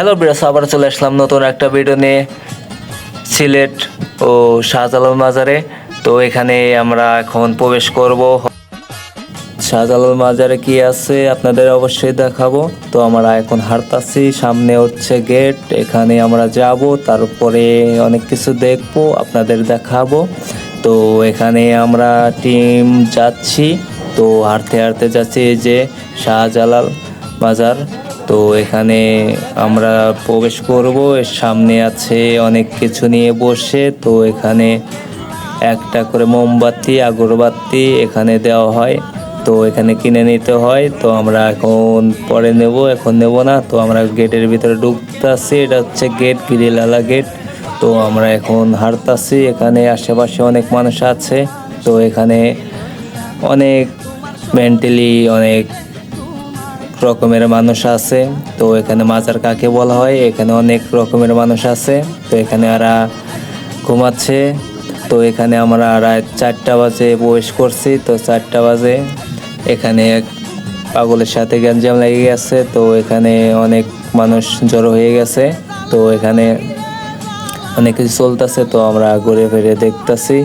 Hello বিরাস, আবার চলে আসলাম নতুন একটা ভিডিও নিয়ে সিলেট ও শাহজালাল মাজারে। তো এখানে আমরা এখন প্রবেশ করব। শাহজালাল মাজারে কি আছে আপনাদের অবশ্যই দেখাবো। তো আমরা এখন হাঁটতাছি, সামনে হচ্ছে গেট, এখানে আমরা যাব, তারপরে অনেক কিছু দেখবো, আপনাদের দেখাবো। তো এখানে আমরা টিম যাচ্ছি, তো হাঁটতে হাঁটতে যাচ্ছি এই যে শাহজালাল মাজার। তো এখানে আমরা প্রবেশ করব, এর সামনে আছে অনেক কিছু নিয়ে বসে। তো এখানে একটা করে মোমবাতি আগরবাতি এখানে দেওয়া হয়, তো এখানে কিনে নিতে হয়। তো আমরা এখন পরে নেব, এখন নেব না। তো আমরা গেটের ভিতরে ঢুকতেছি, এটা হচ্ছে গেট, গ্রিলওয়ালা গেট। তো আমরা এখন হাঁটতাছি, এখানে আশেপাশে অনেক মানুষ আছে। তো এখানে অনেক মেন্টালি অনেক রকমের মানুষ আছে। তো এখানে মাজার কাকে বলা হয়, এখানে অনেক রকমের মানুষ আছে। তো এখানে এরা ঘুমাচ্ছে। তো এখানে আমরা রাত 4টা বাজে প্রবেশ করছি। তো 4টা বাজে এখানে এক পাগলের সাথে গ্যাঞ্জাম লেগে গেছে। তো এখানে অনেক মানুষ জড়ো হয়ে গেছে। তো এখানে অনেক কিছু চলতেছে, তো আমরা ঘুরে ফিরে দেখতেছি।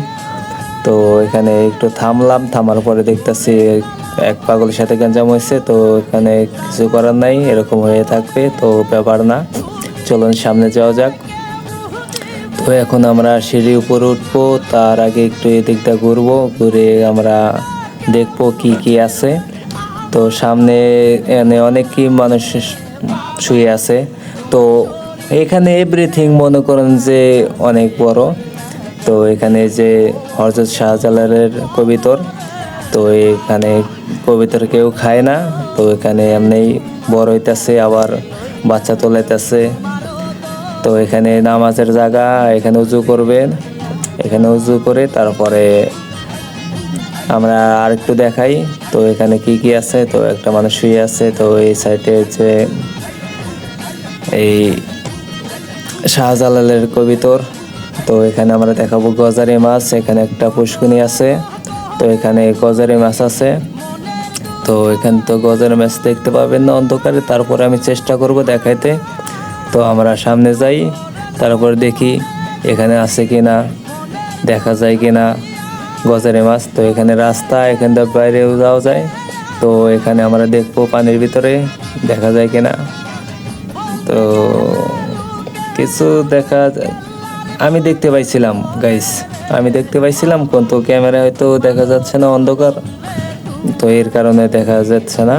তো এখানে একটু থামলাম, থামার পরে দেখতেছি এক পাগলের সাথে গ্যাঞ্জাম হয়েছে। তো এখানে কিছু করার নাই, এরকম হয়ে থাকবে, তো ব্যাপার না। চলুন সামনে যাওয়া যাক। তো এখন আমরা সিঁড়ি উপরে উঠবো, তার আগে একটু এদিকটা ঘুরবো, ঘুরে আমরা দেখবো কি কি আছে। তো সামনে এনে অনেকই মানুষ শুয়ে আছে। তো এখানে এভরিথিং মনে করেন যে অনেক বড়। তো এখানে যে হযরত শাহজালালের কবিতর, তো এখানে কবিতর কেউ খায় না। তো এখানে এমনি বড় হইতেছে, আবার বাচ্চা তোলাইতেছে। তো এখানে নামাজের জায়গা, এখানে উজু করবেন, এখানে উজু করে তারপরে আমরা আর একটু দেখাই। তো এখানে কি কি আছে, তো একটা মানুষ শুয়ে আছে। তো এই সাইডে হচ্ছে এই শাহজালালের কবিতর। তো এখানে আমরা দেখাবো গজারি মাছ, এখানে একটা পুষ্কুনি আছে। তো এখানে গজারি মাছ আছে। তো এখানে তো গজারি মাছ দেখতে পাবেন না অন্ধকারে, তারপরে আমি চেষ্টা করব দেখাইতে। তো আমরা সামনে যাই, তারপর দেখি এখানে আছে কিনা, দেখা যায় কিনা গজারি মাছ। তো এখানে রাস্তা, এখান থেকে বাইরেও যাওয়া যায়। তো এখানে আমরা দেখবো পানির ভিতরে দেখা যায় কিনা। তো কিছু দেখা আমি দেখতে পাইছিলাম গাইস, আমি দেখতে পাইছিলাম, কিন্তু ক্যামেরা হয়তো দেখা যাচ্ছে না, অন্ধকার, তো এর কারণে দেখা যাচ্ছে না।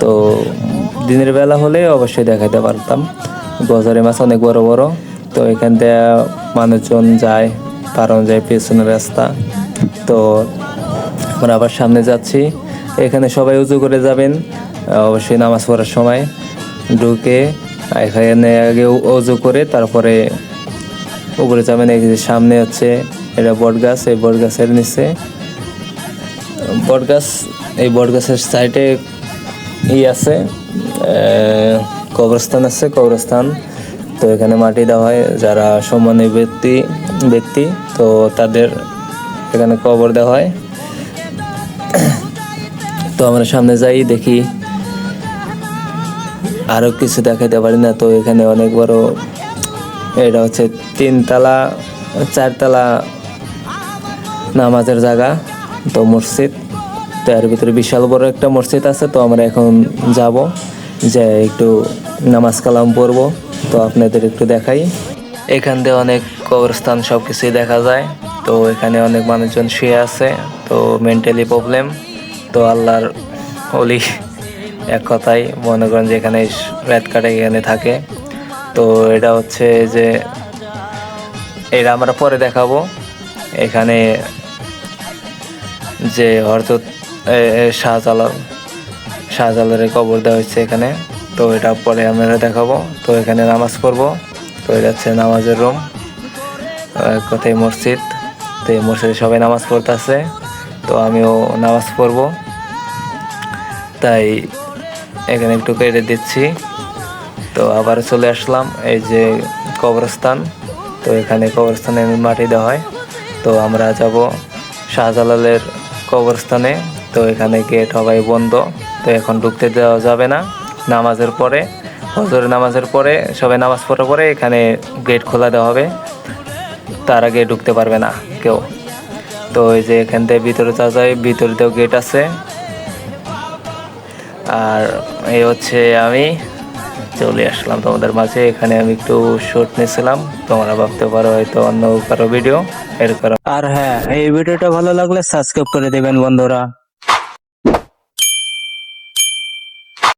তো দিনের বেলা হলে অবশ্যই দেখাতে পারতাম। গজারি মাছ অনেক বড় বড়। তো এখান থেকে মানুষজন যায়, পারন যায় পেছনের রাস্তা। তো আমরা আবার সামনে যাচ্ছি, এখানে সবাই উজু করে যাবেন অবশ্যই নামাজ পড়ার সময়। ঢুকে এখানে আগে উজু করে তারপরে উপরে যাবেন। এই যে সামনে হচ্ছে এটা বট গাছ, এই বট গাছের নিচে বট গাছ, এই বট গাছের সাইডে আছে কবরস্থান আছে, কবরস্থান। তো এখানে মাটি দেওয়া হয় যারা সম্মানীয় ব্যক্তি, তো তাদের এখানে কবর দেওয়া হয়। তো আমরা সামনে যাই, দেখি আরো কিছু দেখাতে পারি না। তো এখানে অনেক বড়, এটা হচ্ছে 3তলা 4তলা নামাজের জায়গা, তো মসজিদ। তো এর ভিতরে বিশাল বড় একটা মসজিদ আছে। তো আমরা এখন যাব, যে একটু নামাজ কালাম পড়বো। তো আপনাদের একটু দেখাই, এখান দিয়ে অনেক কবরস্থান সব কিছুই দেখা যায়। তো এখানে অনেক মানুষজন শুয়ে আছে, তো মেন্টালি প্রবলেম। তো আল্লাহর ওলি, এক কথায় মনে করেন যে এখানে রাত কাটে, এখানে থাকে। তো এটা হচ্ছে যে এটা আমরা পরে দেখাবো। এখানে যে হযরত শাহজালালের কবর দেওয়া হচ্ছে এখানে। তো এটা পরে আমরা দেখাবো। তো এখানে নামাজ পড়বো। তো এটা হচ্ছে নামাজের রুম, কোথায় মসজিদ। তো এই মসজিদে সবাই নামাজ পড়তেছে, তো আমিও নামাজ পড়বো, তাই এখানে একটু কেটে দিচ্ছি। তো আবার চলে আসলাম এই যে কবরস্থান। তো এখানে কবরস্থানে মাটি দেওয়া হয়। তো আমরা যাব শাহজালালের কবরস্থানে। তো এখানে গেট সবাই বন্ধ, তো এখন ঢুকতে দেওয়া যাবে না নামাজের পরে। ফজরের নামাজের পরে সবাই নামাজ পড়ার পরে এখানে গেট খোলা দেওয়া হবে, তার আগে ঢুকতে পারবে না কেউ। তো এই যে এখান থেকে ভিতরে যাওয়া যায়, ভিতরেতেও গেট আছে। আর এই হচ্ছে আমি চলে আসলাম তোমাদের মাঝে। এখানে আমি একটু শর্ট নিয়েছিলাম, তোমরা ভাবতে পারো হয়তো অন্য কারো ভিডিও এর কারণ। আর হ্যাঁ, এই ভিডিওটা ভালো লাগলে সাবস্ক্রাইব করে দেবেন বন্ধুরা।